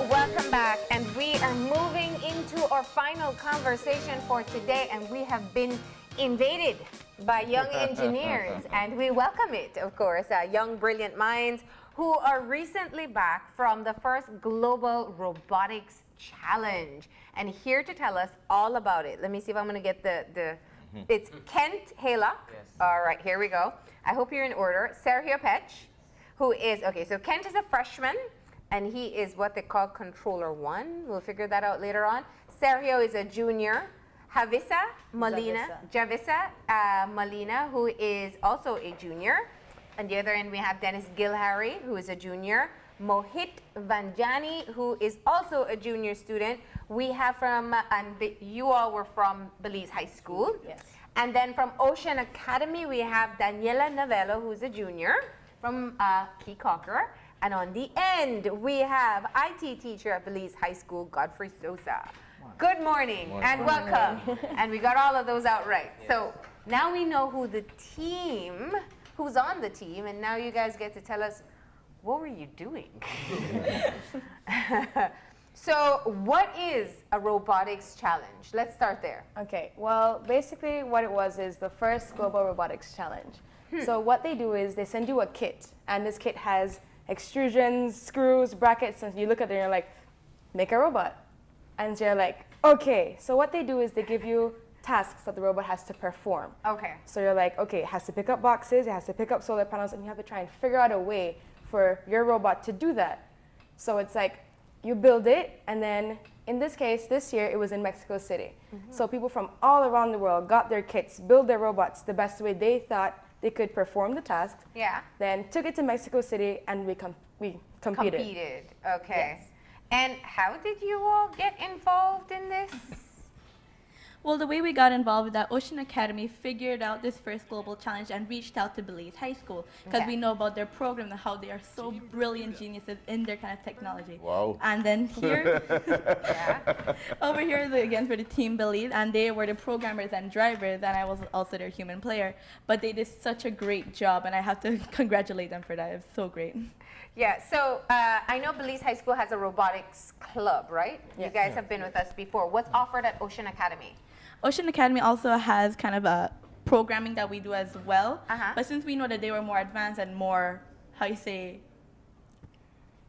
welcome back. And we are moving into our final conversation for today. And we have been invaded by young engineers. And we welcome it, of course, young, brilliant minds who are recently back from the first Global Robotics Challenge. And here to tell us all about it. Let me see if I'm going to get it's Kent Haylock. Yes. All right, here we go. I hope you're in order. Sergio Pech, who is, so Kent is a freshman, and he is what they call Controller 1. We'll figure that out later on. Sergio is a junior. Javissa Molina, who is also a junior. On the other end, we have Dennis Gilharry, who is a junior. Mohair Vanjani, who is also a junior student. We have you all were from Belize High School. Yes. And then from Ocean Academy, we have Daniella Novelo, who's a junior from Key Cocker. And on the end, we have IT teacher at Belize High School, Godfrey Sosa. Good morning and welcome. And we got all of those out right. Yes. So now we know who's on the team, and now you guys get to tell us, what were you doing? So what is a robotics challenge? Let's start there. Okay, well, basically what it was is the first Global Robotics Challenge. So what they do is they send you a kit, and this kit has extrusions, screws, brackets, and you look at it and you're like, make a robot. And you're like, okay. So what they do is they give you tasks that the robot has to perform. Okay. So you're like, okay, it has to pick up boxes, it has to pick up solar panels, and you have to try and figure out a way for your robot to do that. So it's like, you build it, and then in this case, this year, it was in Mexico City. So people from all around the world got their kits, build their robots the best way they thought they could perform the task. Yeah. Then took it to Mexico City, and we competed. Okay. Yes. And how did you all get involved in this? Well, the way we got involved with that, Ocean Academy figured out this first global challenge and reached out to Belize High School because we know about their program and how they are so brilliant geniuses in their kind of technology. Wow. And then here, over here again for the team Belize, and they were the programmers and drivers, and I was also their human player. But they did such a great job, and I have to congratulate them for that. It was so great. Yeah, so I know Belize High School has a robotics club, right? Yes. You guys have been with us before. What's offered at Ocean Academy? Ocean Academy also has kind of a programming that we do as well. But since we know that they were more advanced and more, advanced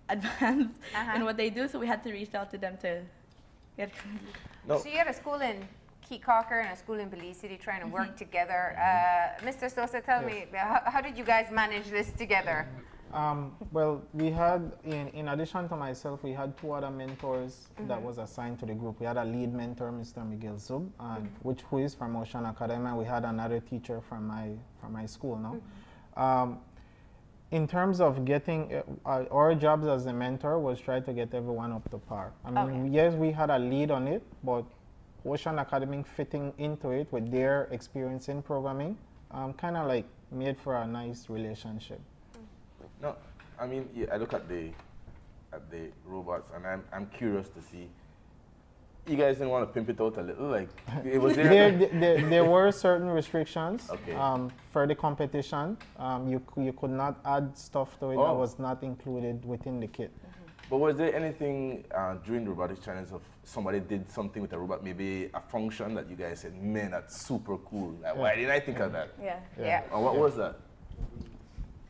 in what they do, so we had to reach out to them to get. No. So you had a school in Key Cocker and a school in Belize City trying to work together. Mr. Sosa, tell me, how did you guys manage this together? Well, we had, in addition to myself, we had two other mentors that was assigned to the group. We had a lead mentor, Mr. Miguel Zub, who is from Ocean Academy. We had another teacher from my school now. In terms of getting, our jobs as a mentor was try to get everyone up to par. I mean, yes, we had a lead on it, but Ocean Academy fitting into it with their experience in programming kind of like made for a nice relationship. No, I mean, I look at the robots, and I'm curious to see. You guys didn't want to pimp it out a little, like it was there. There were certain restrictions Okay. For the competition. You could not add stuff to it that was not included within the kit. But was there anything during the robotics challenge of somebody did something with a robot, maybe a function that you guys said, man, that's super cool. Like, why didn't I think of that? Yeah. Or what was that?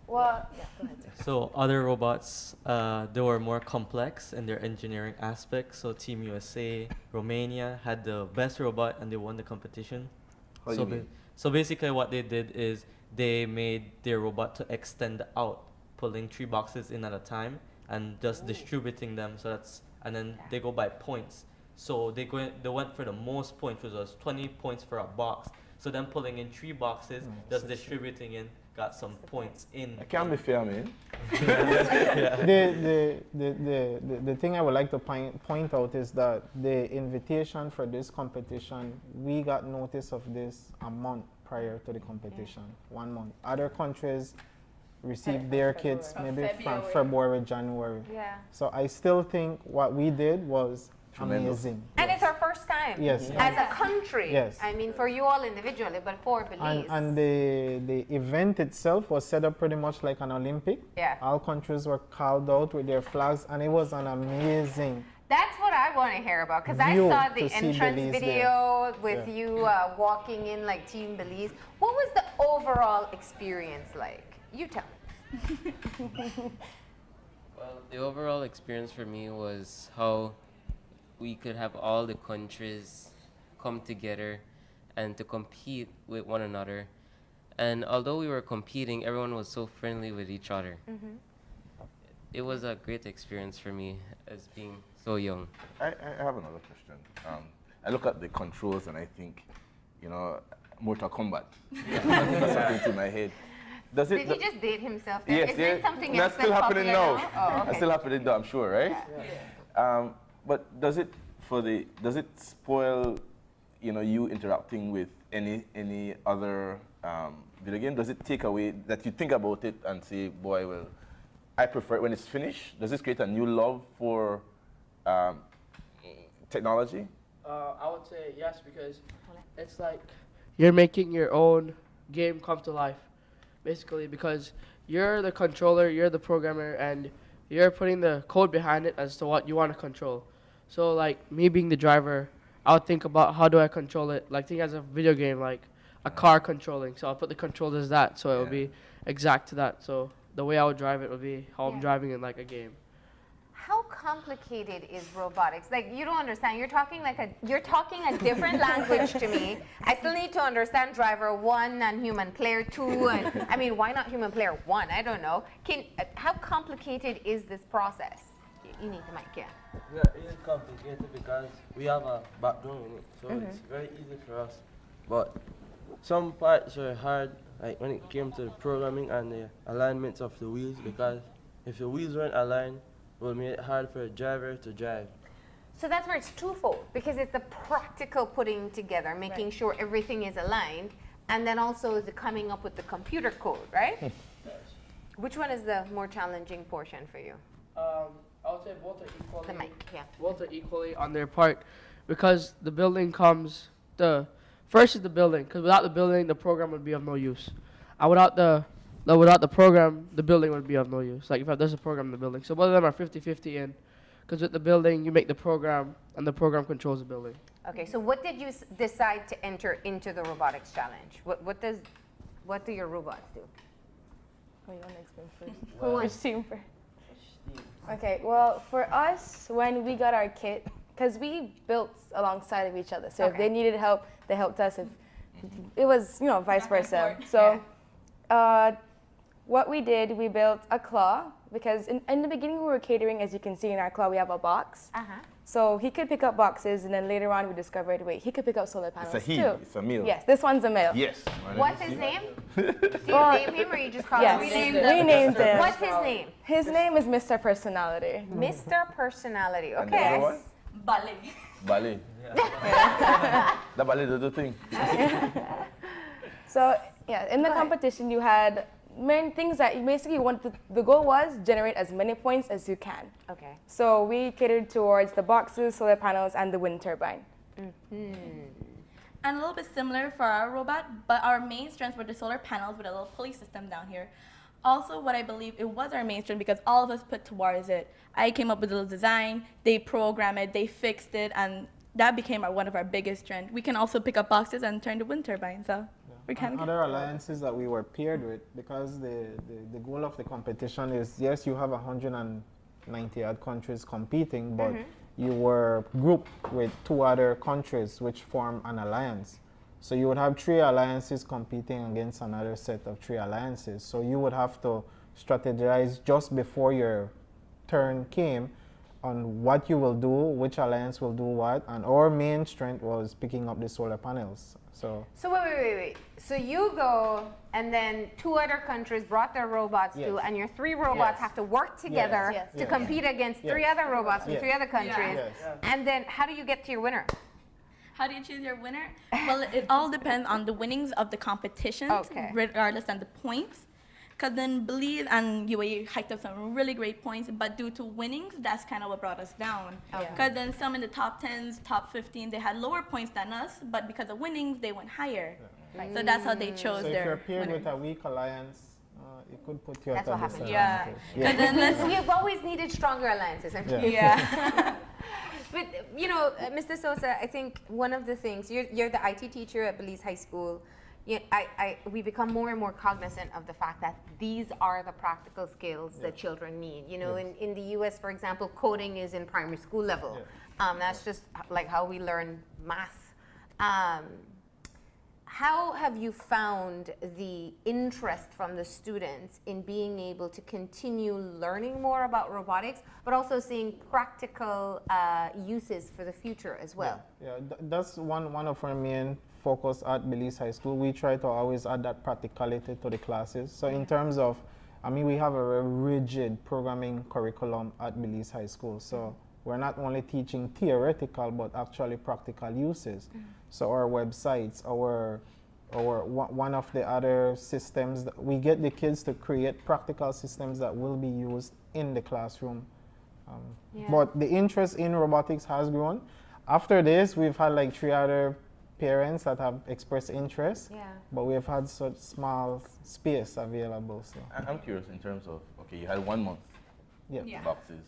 Well, go ahead. So other robots, they were more complex in their engineering aspects. So Team USA, Romania had the best robot and they won the competition. How do you mean? So basically what they did is they made their robot to extend out, pulling 3 boxes in at a time and just distributing them. And then they go by points. So they went for the most points, which was 20 points for a box. So then pulling in 3 boxes, just distributing in, got some points in. I can't be fair, man. The thing I would like to point out is that the invitation for this competition, we got notice of this a month prior to the competition, 1 month. Other countries received their kits maybe from February, January. Yeah. So I still think what we did was Tremendous. amazing. And Yes. it's our first time Yes. as a country. Yes. I mean, for you all individually, but for Belize. And the event itself was set up pretty much like an Olympic. Yeah. All countries were called out with their flags, and it was an amazing. That's what I want to hear about, because I View saw to the see entrance Belize video with Yeah. you walking in like Team Belize. What was the overall experience like? You tell me. Well, the overall experience for me was how we could have all the countries come together and to compete with one another. And although we were competing, everyone was so friendly with each other. It was a great experience for me as being so young. I have another question. I look at the controls and I think, you know, Mortal Kombat. That's something to my head. Does it? Did he just date himself? There? Yes, Is there yes. something That's else still that's happening popular now. Oh, okay. That's still happening now, I'm sure, right? But does it spoil, you know, you interacting with any other video game? Does it take away that you think about it and say, boy, well, I prefer it when it's finished? Does this create a new love for technology? I would say yes, because it's like you're making your own game come to life, basically, because you're the controller, you're the programmer, and you're putting the code behind it as to what you want to control. So like me being the driver, I would think about how do I control it, like think as a video game, like a car controlling. So I'll put the controls as that, so it will be exact to that. So the way I would drive it would be how I'm driving in like a game. How complicated is robotics? Like, you don't understand. You're talking a different language to me. I still need to understand driver 1 and human player 2. And I mean, why not human player 1? I don't know. How complicated is this process? You need the mic, yeah. Yeah, it is complicated because we have a background in it, so it's very easy for us. But some parts were hard, like when it came to the programming and the alignments of the wheels, because if the wheels weren't aligned, it would make it hard for a driver to drive. So that's where it's twofold, because it's the practical putting together, making sure everything is aligned, and then also the coming up with the computer code, right? Which one is the more challenging portion for you? I would say both are equally. The mic, yeah. Both are equally on their part, because the building comes. The first is the building, because without the building, the program would be of no use. And without the program, the building would be of no use. Like if there's a program in the building, so both of them are 50-50 in, because with the building, you make the program, and the program controls the building. Okay, so what did you decide to enter into the robotics challenge? What do your robots do? Oh, you want to explain first? Who wants? Which team first? Okay, well, for us, when we got our kit, because we built alongside of each other, so if they needed help, they helped us. If it was, you know, vice versa. So, what we did, we built a claw, because in the beginning we were catering, as you can see in our claw, we have a box. So he could pick up boxes, and then later on we discovered, wait, he could pick up solar panels It's a he. too. It's a male. Yes, this one's a male. Yes. What's his name? Do you name him, or you just call him? Yes, we named him. What's his name? His name is Mr. Personality. Mr. Personality. And the other Okay. one? Ballet. Ballet. The ballet do the thing. So yeah, in the competition you had main things that you basically wanted. The goal was generate as many points as you can. Okay. So we catered towards the boxes, solar panels, and the wind turbine. And a little bit similar for our robot, but our main strengths were the solar panels with a little pulley system down here. Also, what I believe it was our main strength because all of us put towards it. I came up with a little design, they programmed it, they fixed it, and that became one of our biggest strengths. We can also pick up boxes and turn the wind turbine, so we're kind of Other alliances that we were paired with, because the goal of the competition is, yes, you have 190 odd countries competing, but you were grouped with 2 other countries which form an alliance. So you would have 3 alliances competing against another set of 3 alliances. So you would have to strategize just before your turn came on what you will do, which alliance will do what, and our main strength was picking up the solar panels. So wait. So you go, and then 2 other countries brought their robots too, and your 3 robots have to work together to compete against 3 other robots from 3 other countries. And then how do you get to your winner? How do you choose your winner? Well, it all depends on the winnings of the competitions, regardless of the points. Because then Belize and UAE hiked up some really great points, but due to winnings, that's kind of what brought us down. Because then some in the top 10s, top 15, they had lower points than us, but because of winnings, they went higher. So that's how they chose So if their you're paired winner. with a weak alliance, it could put you That's at what a happened. disadvantage. Yeah. 'Cause then let's We've always needed stronger alliances. yeah. But you know, Mr. Sosa, I think one of the things you're the IT teacher at Belize High School. We become more and more cognizant of the fact that these are the practical skills that children need. You know, in the U.S., for example, coding is in primary school level. That's just like how we learn math. How have you found the interest from the students in being able to continue learning more about robotics, but also seeing practical uses for the future as well? That's one of our main focus at Belize High School. We try to always add that practicality to the classes. So in terms of, we have a very rigid programming curriculum at Belize High School. So we're not only teaching theoretical, but actually practical uses. So our websites, one of the other systems, we get the kids to create practical systems that will be used in the classroom. But the interest in robotics has grown. After this, we've had like 3 other parents that have expressed interest, but we have had such small space available. So I'm curious in terms of, okay, you had 1 month Yeah. boxes.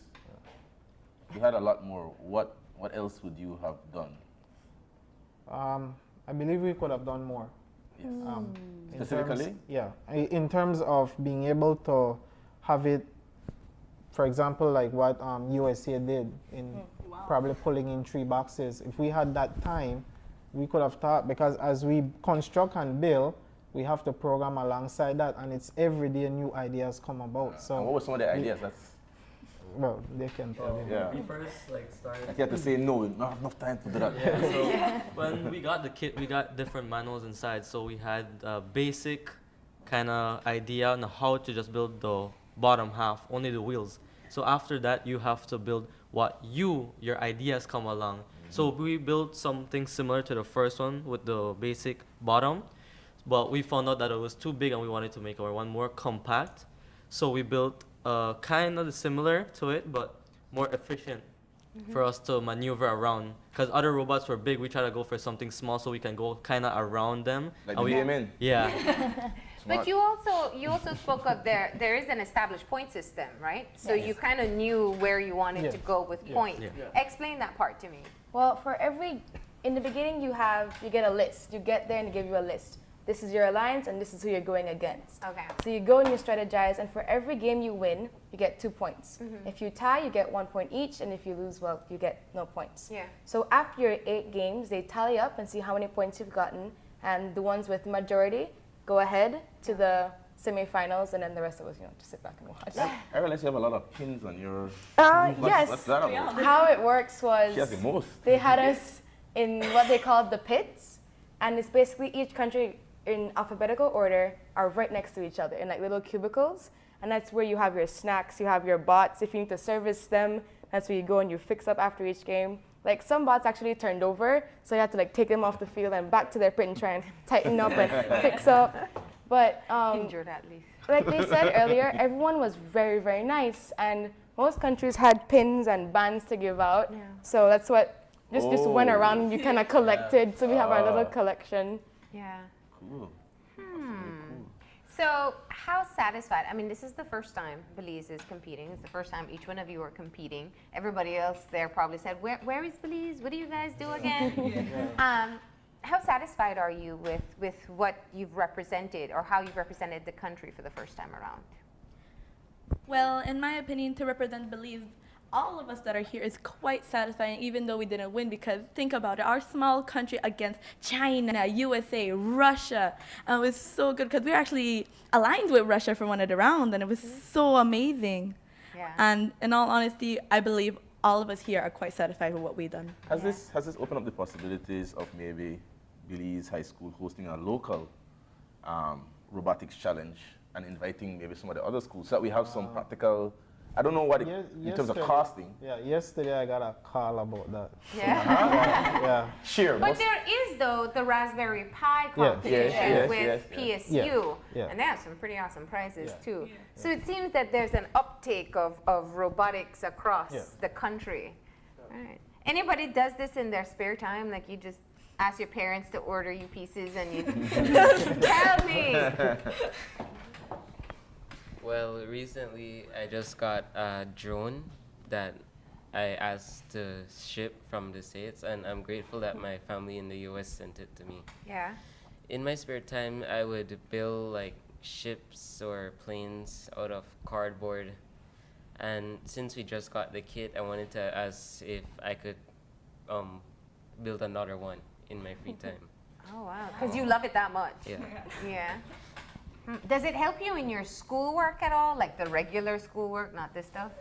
You had a lot more. What else would you have done? I believe we could have done more. Yes. In Specifically? In terms of being able to have it, for example, like what USA did in probably pulling in 3 boxes. If we had that time, we could have thought, because as we construct and build, we have to program alongside that, and it's every day new ideas come about. So And what were some of the ideas? well, they can tell you. Yeah. We first started. You have to say no. We don't have enough time to do that. So when we got the kit, we got different manuals inside. So we had a basic kind of idea on how to just build the bottom half, only the wheels. So after that, you have to build what your ideas come along. So we built something similar to the first one with the basic bottom, but we found out that it was too big and we wanted to make our one more compact. So we built kind of similar to it, but more efficient for us to maneuver around. Because other robots were big, we try to go for something small so we can go kind of around them. Like And the we- Yemen. Yeah. But you also spoke of there is an established point system, right? So you kind of knew where you wanted to go with points. Explain that part to me. Well, in the beginning you get a list. You get there and they give you a list. This is your alliance and this is who you're going against. Okay. So you go and you strategize, and for every game you win, you get 2 points. If you tie, you get 1 point each, and if you lose, well, you get no points. Yeah. So after your 8 games, they tally up and see how many points you've gotten, and the ones with majority go ahead to the semifinals, and then the rest of us, just sit back and watch. I realize you have a lot of pins on your. Yes. What's that about? How it works was She has the most. they had us in what they called the pits, and it's basically each country in alphabetical order are right next to each other in like little cubicles, and that's where you have your snacks, you have your bots. If you need to service them, that's where you go and you fix up after each game. Like some bots actually turned over, so you had to like take them off the field and back to their pit and try and tighten up and fix up. But Injured at least. like they said earlier, everyone was very, very nice, and most countries had pins and bands to give out. So that's what just went around and you kind of collected. So we have our little collection. Yeah. Cool. So how satisfied? I mean, this is the first time Belize is competing. It's the first time each one of you are competing. Everybody else there probably said, where is Belize? What do you guys do again? How satisfied are you with what you've represented or how you've represented the country for the first time around? Well, in my opinion, to represent Belize, all of us that are here is quite satisfying, even though we didn't win, because think about it, our small country against China, USA, Russia, it was so good because we were actually aligned with Russia for one of the rounds, and it was so amazing. Yeah. And in all honesty, I believe all of us here are quite satisfied with what we've done. Has this opened up the possibilities of maybe Belize High School hosting a local robotics challenge and inviting maybe some of the other schools so that we have some practical I don't know what Ye- in terms of yesterday- costing. Yeah, yesterday I got a call about that. Yeah. Yeah. Sure. But what's- there is, though, the Raspberry Pi Yes. competition Yes, with yes, PSU, Yeah, yeah. and they have some pretty awesome prizes, Yeah. too. So it seems that there's an uptake of robotics across Yeah. the country. All right. Anybody does this in their spare time? Like you just ask your parents to order you pieces and you tell me. Well, recently I just got a drone that I asked to ship from the States, and I'm grateful that my family in the US sent it to me. Yeah. In my spare time, I would build like ships or planes out of cardboard. And since we just got the kit, I wanted to ask if I could build another one in my free time. Oh, wow. Because you love it that much. Yeah. Yeah. Does it help you in your schoolwork at all? Like the regular schoolwork, not this stuff?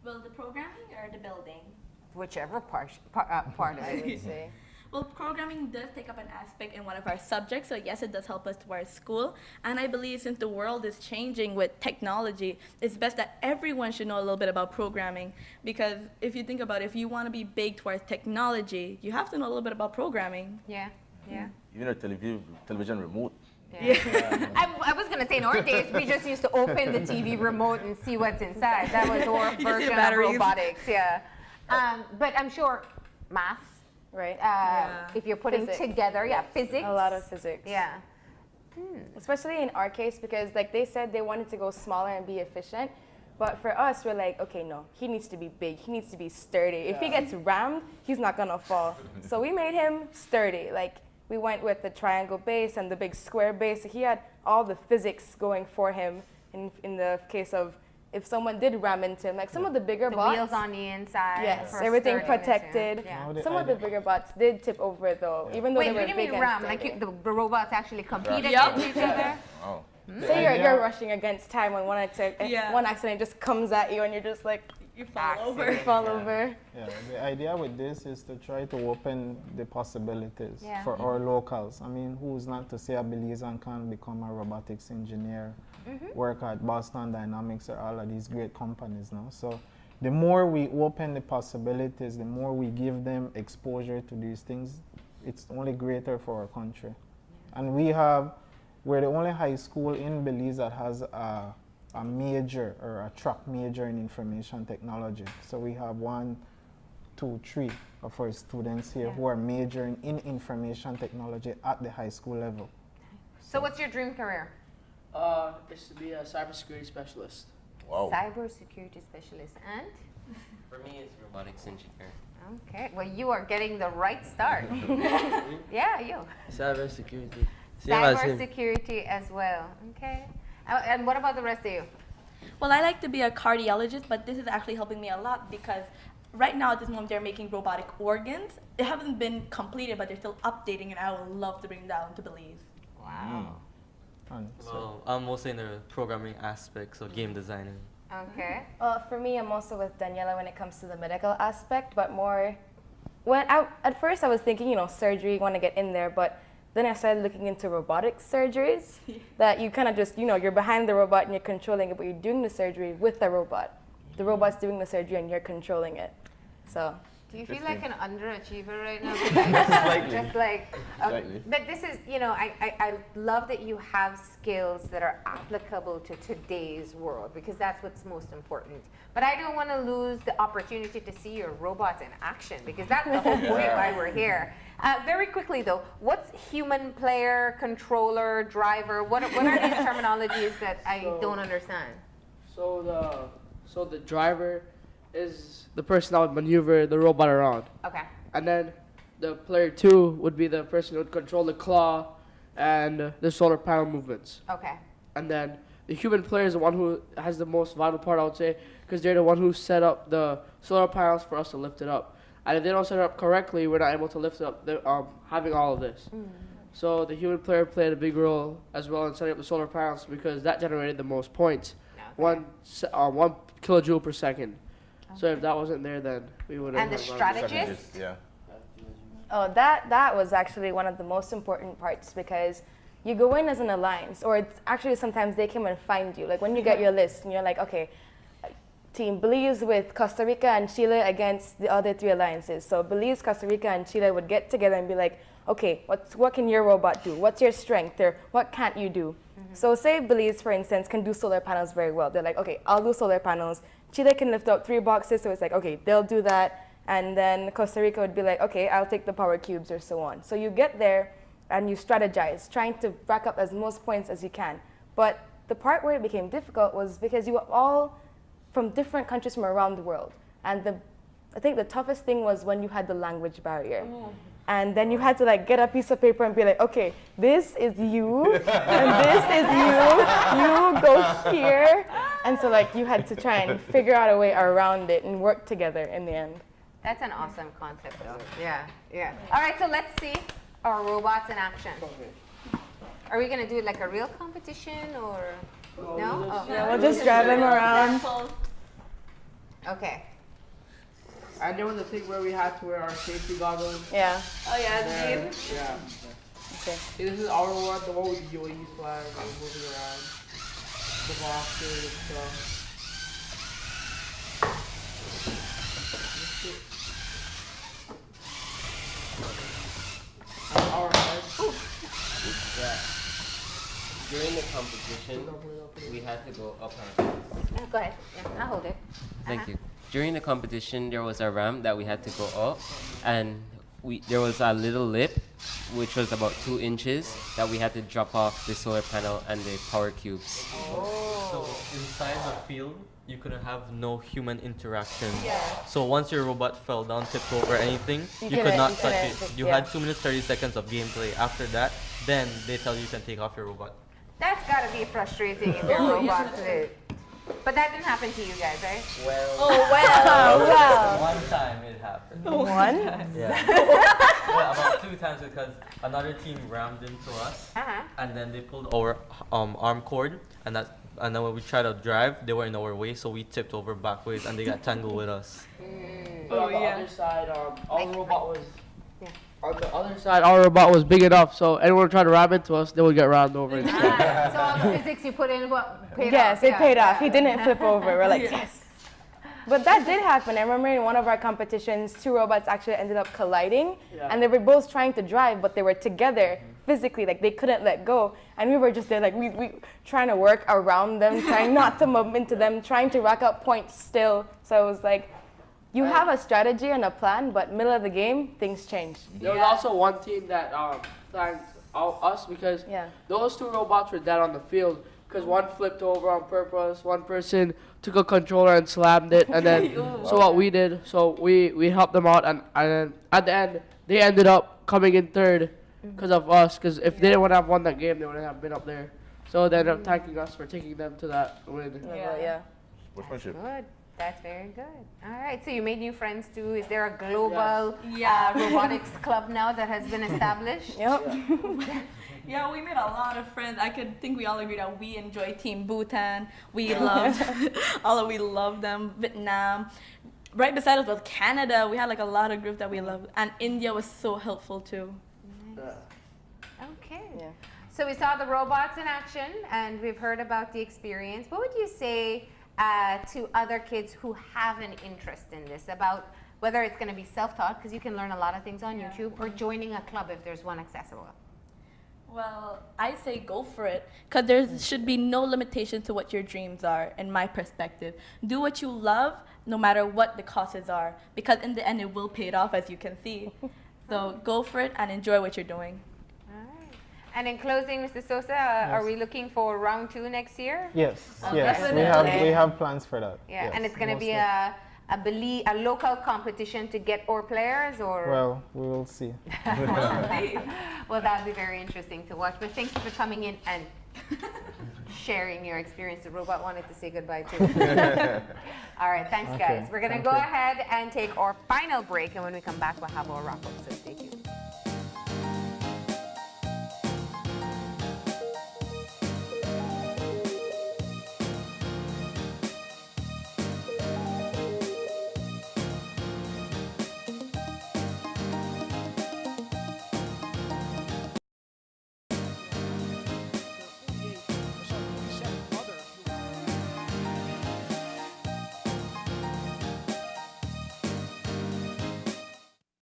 Well, the programming or the building? Whichever part of I it. would say. Well, programming does take up an aspect in one of our subjects, so yes, it does help us towards school. And I believe since the world is changing with technology, it's best that everyone should know a little bit about programming. Because if you think about it, if you want to be big towards technology, you have to know a little bit about programming. Yeah, yeah. Even a television remote. Yeah. I was going to say, in our days, we just used to open the TV remote and see what's inside. That was our You just see version of batteries. robotics, yeah. But I'm sure math, Right? if you're putting Physics. together, physics. A lot of physics. Yeah. Especially in our case, because like they said they wanted to go smaller and be efficient. But for us, we're like, okay, no, he needs to be big. He needs to be sturdy. If he gets rammed, he's not gonna fall. So we made him sturdy. Like we went with the triangle base and the big square base. He had all the physics going for him in the case of if someone did ram into him. Like some of the bigger The bots. wheels on the inside. Yes, for everything sturdiness, protected. Yeah. Now the Some of the idea- bigger bots did tip over though, even though Wait, they what were do you big mean and ram? sturdy. Like the robots actually compete Yup. against each other? Wow. Say idea- you're rushing against time when Yeah. one accident just comes at you and you're just like You fall over. you fall over. Yeah, the idea with this is to try to open the possibilities Yeah. for our locals. I mean, who's not to say a Belizean can become a robotics engineer, work at Boston Dynamics or all of these great companies now. So the more we open the possibilities, the more we give them exposure to these things, it's only greater for our country. And we're the only high school in Belize that has a major or a track major in information technology. So we have 1, 2, 3 of our students here who are majoring in information technology at the high school level. So what's your dream career? Is to be a cybersecurity specialist. Wow. Cybersecurity specialist. And? For me, it's robotics engineer. Okay, well, you are getting the right start. Yeah, you. Cybersecurity. Same as him. Cybersecurity as well. Okay. And what about the rest of you? Well, I like to be a cardiologist, but this is actually helping me a lot because right now at this moment they're making robotic organs. They haven't been completed, but they're still updating, and I would love to bring down to Belize. Wow. And so Well, I'm mostly in the programming aspect, so game designing. Okay. For me, I'm also with Daniella when it comes to the medical aspect, but more at first I was thinking, surgery, want to get in there, but then I started looking into robotic surgeries that you kind of just, you're behind the robot and you're controlling it, but you're doing the surgery with the robot. The robot's doing the surgery and you're controlling it. So Do you feel like an underachiever right now? Slightly. Just like, Slightly. but this is, I love that you have skills that are applicable to today's world because that's what's most important. But I don't want to lose the opportunity to see your robots in action because that's the whole point why we're here. Very quickly though, what's human player, controller, driver? What are these terminologies that I don't understand? So the driver is the person that would maneuver the robot around. Okay. And then the player 2 would be the person who would control the claw and the solar panel movements. Okay. And then the human player is the one who has the most vital part, I would say, because they're the one who set up the solar panels for us to lift it up. And if they don't set it up correctly, we're not able to lift it up, having all of this. So the human player played a big role as well in setting up the solar panels because that generated the most points, Okay. 1 kilojoule per second. So if that wasn't there, then we would have. And the strategist? Yeah. Oh, that was actually one of the most important parts because you go in as an alliance, or it's actually sometimes they come and find you. Like when you get your list and you're like, okay, Team Belize with Costa Rica and Chile against the other 3 alliances. So Belize, Costa Rica, and Chile would get together and be like, okay, what can your robot do? What's your strength? Or what can't you do? So say Belize, for instance, can do solar panels very well. They're like, okay, I'll do solar panels. Chile can lift up 3 boxes, so it's like, okay, they'll do that. And then Costa Rica would be like, okay, I'll take the power cubes or so on. So you get there and you strategize, trying to rack up as most points as you can. But the part where it became difficult was because you were all from different countries from around the world. And I think the toughest thing was when you had the language barrier. And then you had to like get a piece of paper and be like, okay, this is you, and this is you go here. And so like you had to try and figure out a way around it and work together in the end. That's an awesome concept. Yeah, yeah. All right, so let's see our robots in action. Are we gonna do it like a real competition or no? Oh. Yeah, we'll just drive them around. Okay. And there was a thing where we had to wear our safety goggles. Yeah. Oh yeah, There, Steve. yeah. Okay. See, this is our one, the one with the UAE's flag, and moving around the boxes and stuff. And our heads. Yeah. During the competition, we had to go up and Yeah, go ahead. Yeah, I'll hold it. Thank you. During the competition, there was a ramp that we had to go up, and there was a little lip, which was about 2 inches, that we had to drop off the solar panel and the power cubes. So inside the field, you couldn't have no human interaction. So once your robot fell down, tipped over anything, you could not touch it. You had 2 minutes 30 seconds of gameplay. After that, then they tell you can take off your robot. That's gotta be frustrating if your robot flip. But that didn't happen to you guys, right? Well. One time it happened. One? Yeah, about 2 times because another team rammed into us, and then they pulled our arm cord, and then when we tried to drive, they were in our way, so we tipped over backwards, and they got tangled with us. But on the other side, our robot was. On the other side, our robot was big enough, so anyone trying to ram into us, they would get rammed over instead. So all the physics you put in paid Yes, off. it paid off. He didn't flip over. We're like, yes. But that did happen. I remember in one of our competitions, 2 robots actually ended up colliding, and they were both trying to drive, but they were together physically, like they couldn't let go. And we were just there, like we trying to work around them, trying not to bump into them, trying to rack up points still. So it was like, you have a strategy and a plan, but middle of the game, things change. There was also one team that thanked us because those 2 robots were dead on the field because one flipped over on purpose, one person took a controller and slammed it, and then so what we did, so we helped them out, and then at the end, they ended up coming in 3rd because of us, because if they didn't have won that game, they wouldn't have been up there. So they ended up thanking us for taking them to that win. Yeah. Sportsmanship. Good. That's very good. All right. So you made new friends too. Is there a global Yeah. robotics club now that has been established? Yep. Yeah, we made a lot of friends. I could think we all agree that we enjoy Team Bhutan. We loved we loved them. Vietnam. Right beside us was Canada. We had like a lot of groups that we loved. And India was so helpful too. Okay. Yeah. So we saw the robots in action and we've heard about the experience. What would you say to other kids who have an interest in this about whether it's going to be self-taught, because you can learn a lot of things on YouTube, or joining a club if there's one accessible? Well, I say go for it, because there should be no limitation to what your dreams are, in my perspective. Do what you love, no matter what the costs are, because in the end it will pay it off, as you can see. So go for it and enjoy what you're doing. And in closing, Mr. Sosa, are we looking for round 2 next year? Yes, yes, definitely. we have plans for that. Yeah, yes, and it's going to be mostly. a local competition to get our players, or? Well, we will see. Well, that would be very interesting to watch. But thank you for coming in and sharing your experience. The robot wanted to say goodbye too. All right, thanks, guys. We're going to go ahead and take our final break, and when we come back, we'll have our wrap-up.